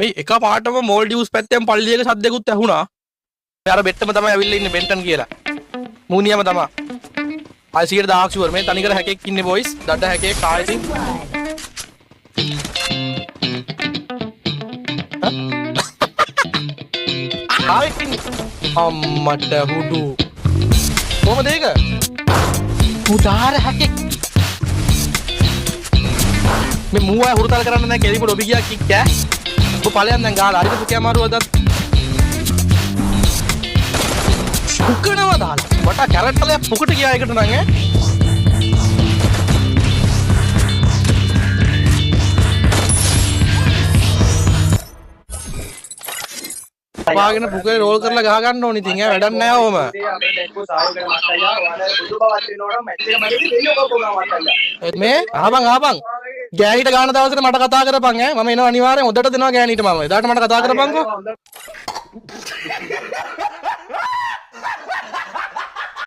මේ එක පාටම මෝල්ඩිව්ස් පැත්තෙන් පල්ලියක සද්දෙකුත් ඇහුණා. මේ අර බෙට්ටම තමයි ඇවිල්ලා ඉන්නේ බෙන්ටන් කියලා. මූනියම තමයි. ආයි 100,000ක් ෂුවර් මේ තනිකර හැකෙක් ඉන්නේ බොයිස්. දඩ හැකෙක් ආයෙත්. ආයෙත් අම්මට හුඩු. කොහමද ඒක? උදාර හැකෙක්. මේ මූවා හුරුතල් කරන්න නැහැ කෙලිම ඩොබි ගියා කික් ඈ. ඔබ ඵලයන් දැන් ගාලා හරිද පුකේ අමාරුවද? පුකනවා දාලා. මට කැරට් වලයක් පුකට ගියා එකට නම් ඈ. පාගෙන පුකේ රෝල් කරලා ගහ ගන්න ඕනි ඉතින් ඈ වැඩක් නැහැ ඕම. මේ ආපන් ගෑණිට ගාන දවසට මට කතා කරපන් ඈ මම එනවා අනිවාර්යෙන් උදට දෙනවා ගෑණිට මම එදාට මට කතා කරපන්කෝ